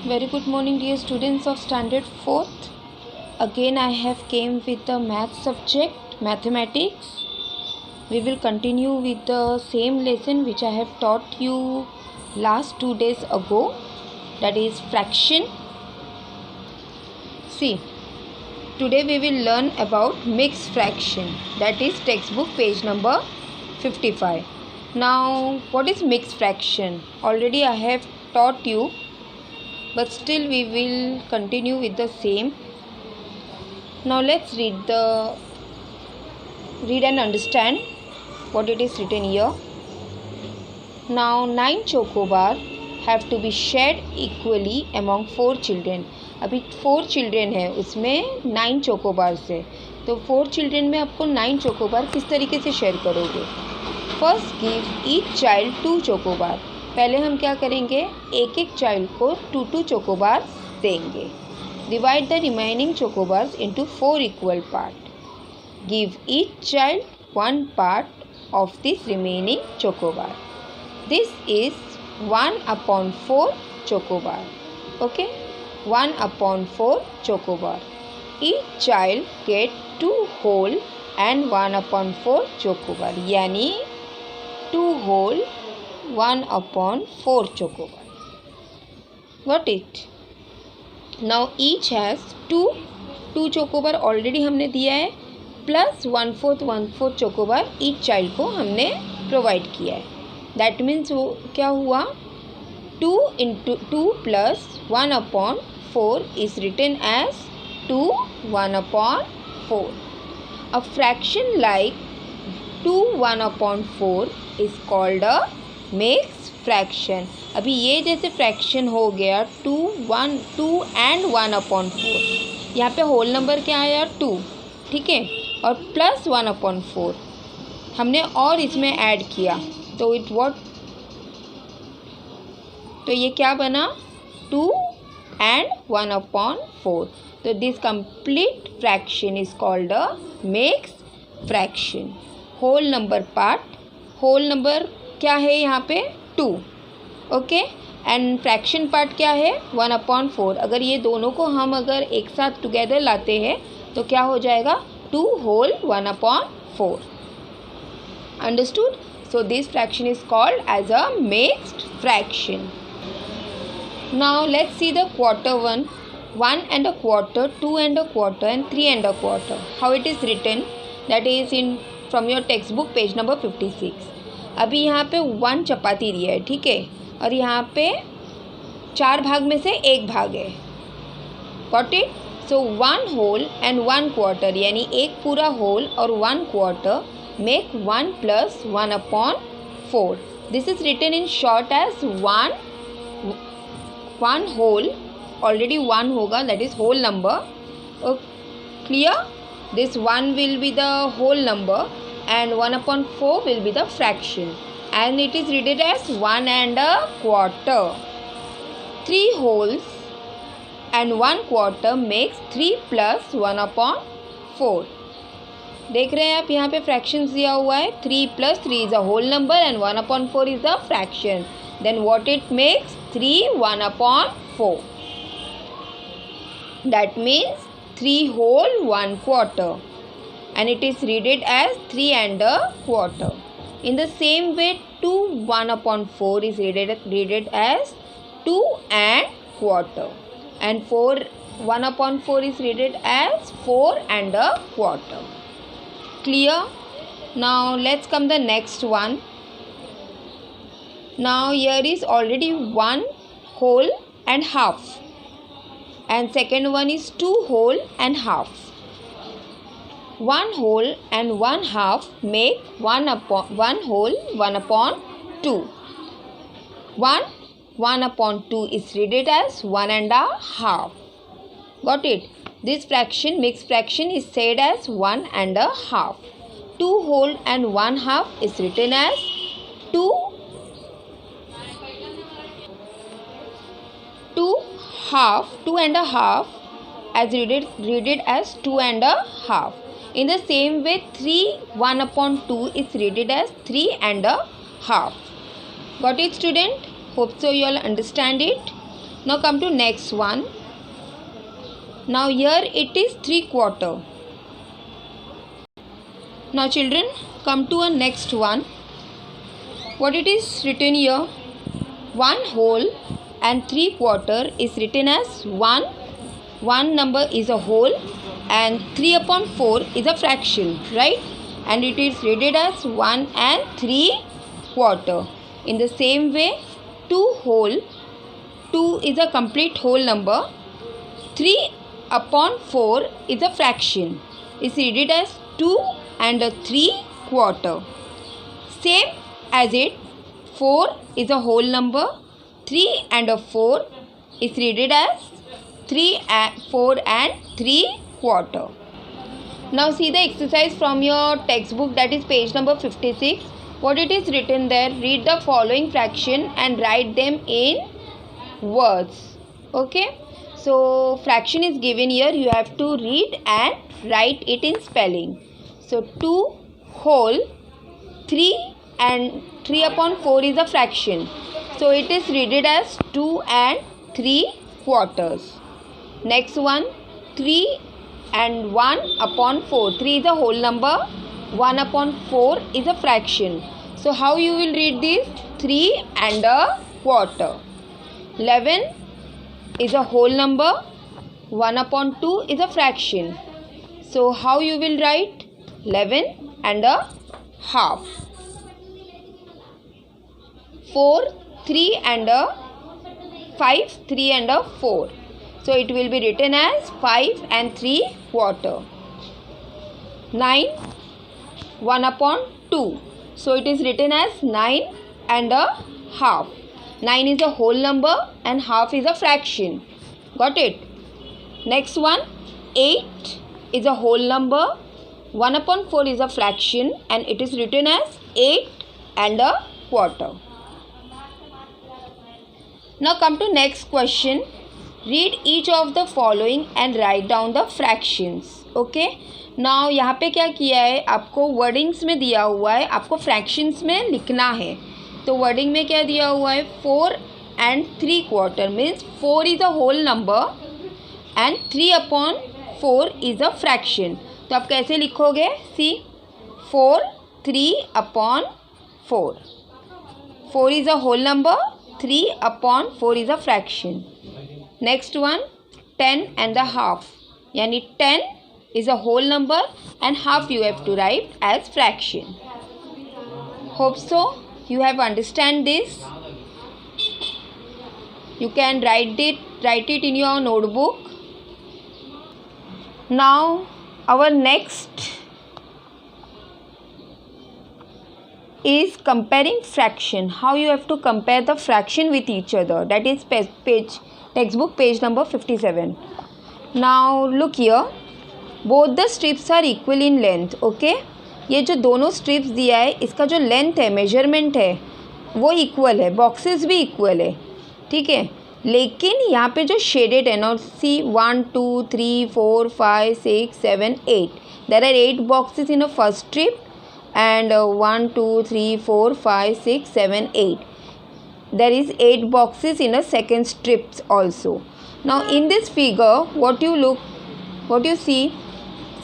Very good morning, dear students of standard 4th. Again I have came with the math subject, mathematics. We will continue with the same lesson which I have taught you last 2 days ago, that is fraction. See, today we will learn about mixed fraction, that is textbook page number 55. Now what is mixed fraction? Already I have taught you, but still we will continue with the same. Now let's read and understand what it is written here. Now 9 chocobar have to be shared equally among 4 children. अभी 4 children है, उसमें 9 chocobar से, तो 4 children में आपको 9 chocobar किस तरीके से शेयर करोगे? First give each child 2 chocobar. पहले हम क्या करेंगे, एक एक चाइल्ड को 2 चोकोबार देंगे. Divide the remaining chocobars into 4 equal part. Give each child 1 part of this remaining chocobar. This is 1/4 chocobar. Okay, 1/4 chocobar. Each child get 2 whole and 1/4 chocobar. यानी 2 whole 1/4 chocobar. Got it? Now each has 2 chocobar already हमने दिया है, plus 1/4 chocobar each child को हमने provide किया है. That means वो क्या हुआ, 2 into 2 plus 1/4 is written as 2 1/4. A fraction like 2 1/4 is called a mixed fraction. अभी ये जैसे फ्रैक्शन हो गया 2 and 1/4. यहाँ पे होल नंबर क्या आया 2, ठीक है, और प्लस 1/4 हमने और इसमें ऐड किया, तो तो ये क्या बना 2 and 1/4. तो this complete fraction is called a mixed fraction. Whole number part, whole number क्या है यहाँ पे 2, ओके, एंड फ्रैक्शन पार्ट क्या है 1/4. अगर ये दोनों को हम अगर एक साथ टुगेदर लाते हैं तो क्या हो जाएगा 2 whole 1/4. Understood? So this fraction is called as a mixed fraction. Now let's see the quarter one. 1 and a quarter, 2 and a quarter, and 3 and a quarter. How it is written? That is in from your textbook page number 56. अभी यहाँ पे 1 चपाती दिया है, ठीक है, और यहाँ पे 4 भाग में से 1 भाग है. Got it? So 1 whole and 1 quarter, यानी एक पूरा होल और 1 quarter make 1 plus 1/4. This is written in short as 1 whole. Already 1 होगा, that is whole number. Clear? This 1 will be the whole number and 1/4 will be the fraction, and it is written as 1 and a quarter. 3 wholes and 1 quarter makes 3 plus 1/4. देख रहे हैं आप, यहाँ पे fractions दिया हुआ है. 3 plus 3 is a whole number and 1/4 is the fraction. Then what it makes? 3 1/4. That means 3 whole 1 quarter, and it is read as 3 and a quarter. In the same way, 2 1/4 is read as 2 and quarter, and 4 1/4 is read as 4 and a quarter. Clear? Now let's come the next one. Now here is already 1 whole and half, and second one is 2 whole and half. 1 whole and 1 half make 1 whole 1/2. 1/2 is read as 1 and a half. Got it? This fraction, mixed fraction, is said as 1 and a half. 2 whole and 1 half is written as 2 half, 2 and a half, as read it as 2 and a half. In the same way, 3 1/2 is read as 3 and a half. Got it, student? Hope so you all understand it. Now come to next one. Now here it is 3/4. Now children, come to a next one. What it is written here? 1 whole and 3/4 is written as 1. One number is a whole and 3/4 is a fraction, right? And it is read as 1 and 3/4. In the same way, 2 whole, 2 is a complete whole number. 3/4 is a fraction. It's read as 2 and a 3/4. Same as it, 4 is a whole number. 3 and a 4 is read as 3 and 4 and 3/4. Now see the exercise from your textbook, that is page number 56. What it is written there? Read the following fraction and write them in words. Okay. So fraction is given here. You have to read and write it in spelling. So 2 whole, 3 and 3/4 is a fraction. So it is read as 2 and 3/4. Next one, 3 and 1/4. 3 is a whole number. 1/4 is a fraction. So how you will read this? 3 and a quarter. 11 is a whole number. 1/2 is a fraction. So how you will write? 11 and a half. 4, 3 and a 5, 3 and a 4. So it will be written as 5 and 3/4. 9, 1/2. So it is written as 9 and a half. 9 is a whole number and half is a fraction. Got it? Next one, 8 is a whole number. 1/4 is a fraction and it is written as 8 and a quarter. Now come to next question. Read each of the following and write down the fractions. Okay. Now यहाँ पे क्या किया है, आपको wordings में दिया हुआ है, आपको फ्रैक्शंस में लिखना है. तो वर्डिंग में क्या दिया हुआ है? 4 and 3/4 means 4 is a whole number and 3/4 is a fraction. तो आप कैसे लिखोगे? See 4 3/4. 4 is a whole number, 3/4 is a fraction. Next one, 10 and a half. यानी 10 is a whole number and half you have to write as fraction. Hope so you have understand this. You can write it in your notebook. Now our next is comparing fraction. How you have to compare the fraction with each other. That is textbook page number 57. Now look here. Both the strips are equal in length. Okay, ये जो दोनों strips दिया है इसका जो length है, measurement है, वो इक्वल है. बॉक्सेस भी इक्वल है. ठीक है. लेकिन यहाँ पे जो शेडेड है ना, see 1 2 3 4 5 6 7 8. There are 8 boxes in a first strip and 1 2 3 4 5 6 7 8. There is 8 boxes in a second strips also. Now in this figure what you see,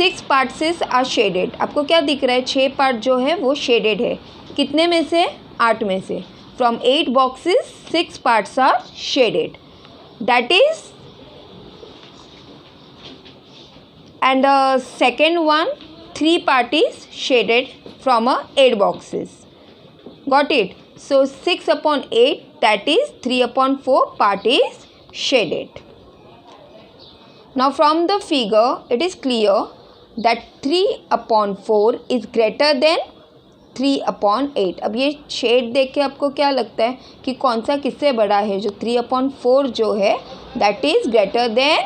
6 parts are shaded. आपको क्या दिख रहा है? 6 पार्ट जो है वो शेडेड है. कितने में से? 8 में से. From 8 boxes 6 parts are shaded. That is, and the second one 3 part is shaded from 8 boxes. Got it? So 6/8, that is 3/4 part is shaded. Now from the figure it is clear that 3/4 is greater than 3/8. अब ये shade देख के आपको क्या लगता है कि कौन सा किससे बड़ा है? जो 3/4 जो है that is greater than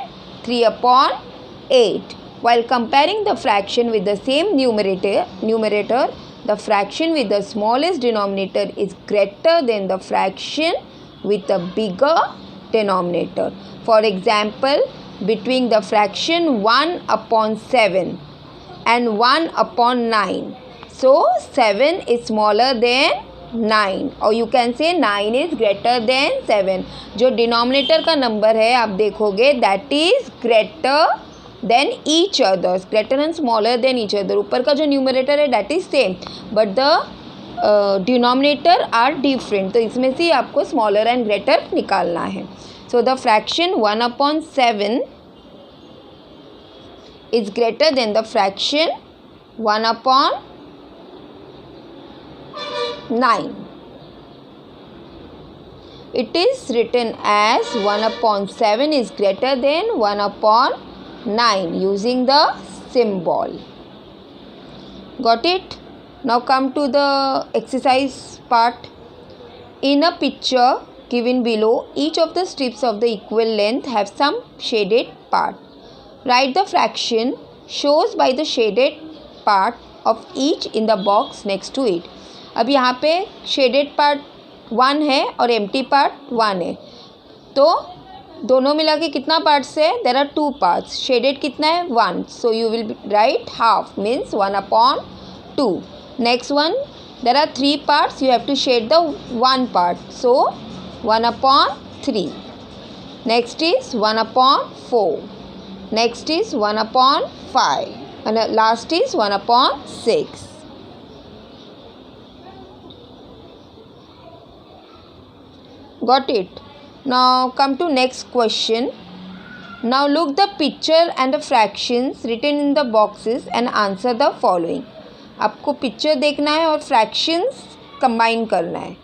3/8. While comparing the fraction with the same numerator, the fraction with the smallest denominator is greater than the fraction with the bigger denominator. For example, between the fraction 1/7 and 1/9. So 7 is smaller than 9 और you can say 9 is greater then 7. जो denominator का number है आप देखोगे that is greater than each other, greater and smaller than each other. ऊपर का जो numerator है that is same but the denominator are different. तो इसमें से आपको स्मॉलर एंड ग्रेटर निकालना है. So the fraction 1/7 is greater than the fraction 1/9. It is written as 1/7 is greater than 1/9 using the symbol. Got it? Now come to the exercise part. In a picture given below, each of the strips of the equal length have some shaded part. Write the fraction shows by the shaded part of each in the box next to it. अब यहाँ पे shaded part 1 है और empty part 1 है. तो दोनों मिला के कितना parts है? There are 2 parts. Shaded कितना है? 1. So you will write half means 1/2. Next one, there are 3 parts. You have to shade the 1 part. So 1/3. Next is 1/4. Next is 1/5 and last is 1/6. Got it? Now come to next question. Now look the picture and the fractions written in the boxes and answer the following. आपको picture देखना है और fractions combine करना है.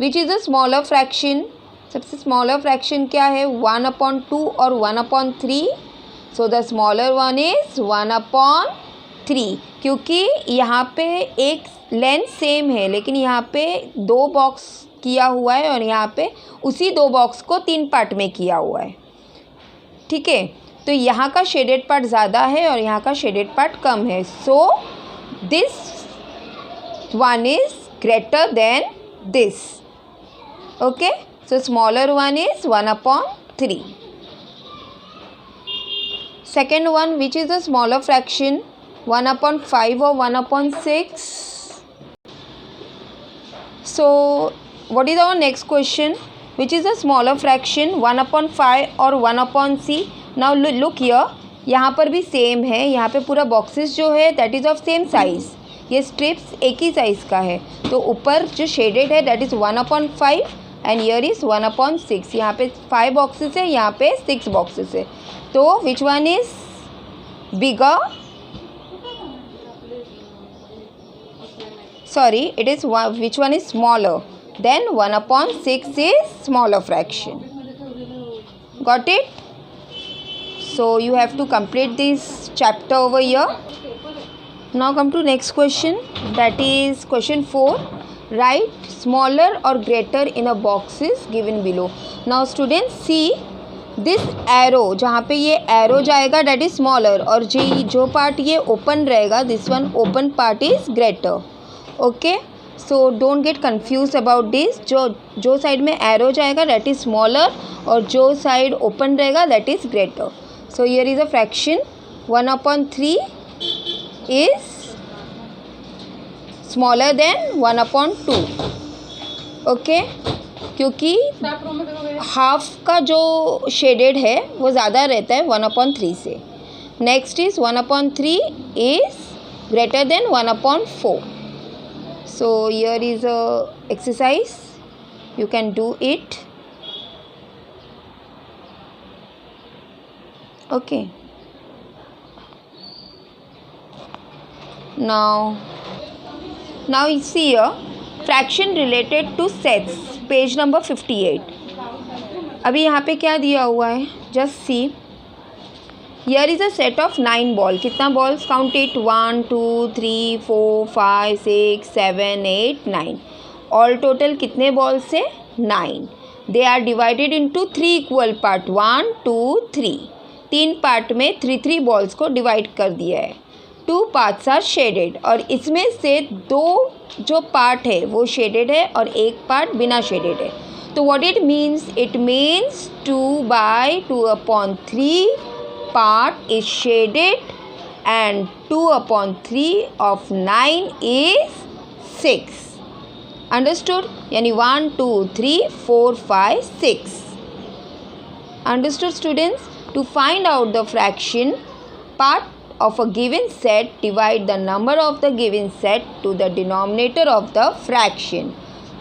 Which is a smaller fraction? सबसे smaller fraction क्या है? 1/2 और 1/3. So the smaller one is 1/3 क्योंकि यहाँ पे एक लेंथ सेम है लेकिन यहाँ पे 2 बॉक्स किया हुआ है और यहाँ पे उसी 2 बॉक्स को 3 पार्ट में किया हुआ है. ठीक है, तो यहाँ का शेडेड पार्ट ज़्यादा है और यहाँ का शेडेड पार्ट कम है. So this one is greater then this. Okay, so smaller one is 1/3. Second one, which is the smaller fraction? 1/5 or 1/6. So what is our next question? Which is the smaller fraction? 1/5 or 1/6. Now look here. यहाँ पर भी same है. यहाँ पे पूरा boxes जो है that is of same size. ये स्ट्रिप्स एक ही साइज़ का है. तो ऊपर जो शेडेड है that is 1/5 and year is 1/6. यहाँ पे 5 बॉक्सेस है, यहाँ पे 6 बॉक्सेस है. तो which one is bigger? Sorry, it is which one is smaller? Then 1/6 is smaller fraction. Got it? So you have to complete this chapter over here. Now come to next question, that is question 4. Right smaller और greater in a boxes given below. Now students see this arrow, जहाँ पे ये arrow जाएगा that is smaller और जो part ये open रहेगा this one open part is greater. Okay, so don't get confuse about this. जो साइड में एरो जाएगा दैट इज स्मॉलर और जो साइड ओपन रहेगा that is greater. So here is a fraction 1/3 is smaller then 1/2. Okay, क्योंकि half का जो shaded है वो ज़्यादा रहता है 1/3 से. Next is 1/3 is greater than 1/4. So here is a exercise, you can do it. Okay, now you see here fraction related to sets, page number 58. अभी यहाँ पे क्या दिया हुआ है? Just see, here is a set of 9 ball. कितना balls? Count it. 1 2 3 4 5 6 7 8 9. All total कितने balls है? 9. They are divided into 3 equal part. 1 2 3. 3 part में 3 बॉल्स को डिवाइड कर दिया है. 2 पार्ट्स आर शेडेड और इसमें से 2 जो पार्ट है वो शेडेड है और एक पार्ट बिना शेडेड है. तो what it means? It means 2/2/3 part is shaded and 2/3 of 9 is 6. Understood? यानी 1 2 3 4 5 6. Understood students? To find out the fraction part of a given set, divide the number of the given set to the denominator of the fraction.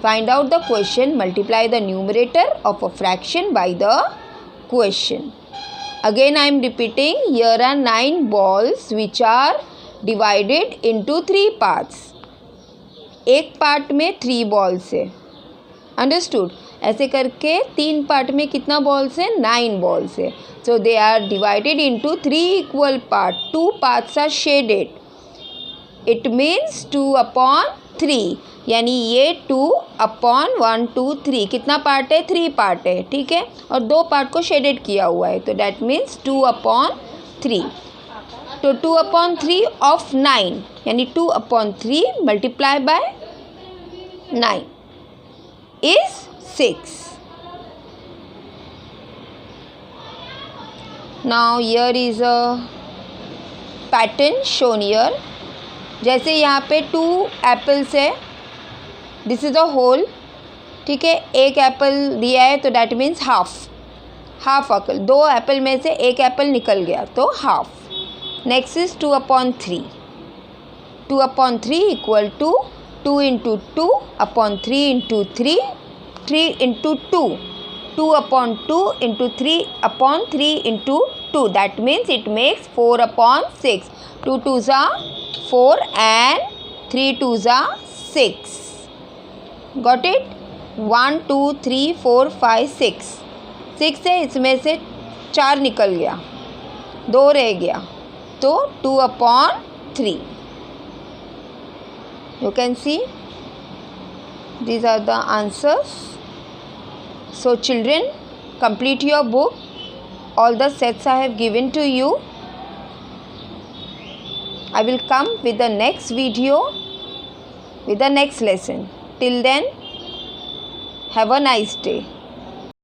Find out the question, multiply the numerator of a fraction by the question. Again I am repeating, here are 9 balls which are divided into 3 parts. एक part में 3 balls है. Understood? ऐसे करके 3 part में कितना balls है? 9 balls है. So they are divided into 3 equal part. 2 parts are shaded. It means 2/3. यानी ये 2/1 2 3 कितना पार्ट है? 3 पार्ट है. ठीक है, और 2 पार्ट को शेडेड किया हुआ है, तो डैट मीन्स 2/3. तो 2/3 ऑफ 9 यानी 2/3 multiply by 9 is 6. Now here is a pattern shown here. जैसे यहाँ पे 2 एप्पल्स है. This is a whole. ठीक है, एक एप्पल दिया है तो that means half apple. 2 apple में से एक एप्पल निकल गया तो half. Next is 2/3. 2/3 equal to 2 into 2/3 into 3, 3 into 2, 2/2 into 3/3 into 2. That means it makes 4/6. 2 2s are 4 and 3 2s are 6. Got it? 1 2 3 4 5 6. 6 है, इसमें से 4 निकल गया, 2 रह गया, तो 2/3. You can see these are the answers. So children, complete your book. All the sets I have given to you. I will come with the next video with the next lesson. Till then, have a nice day.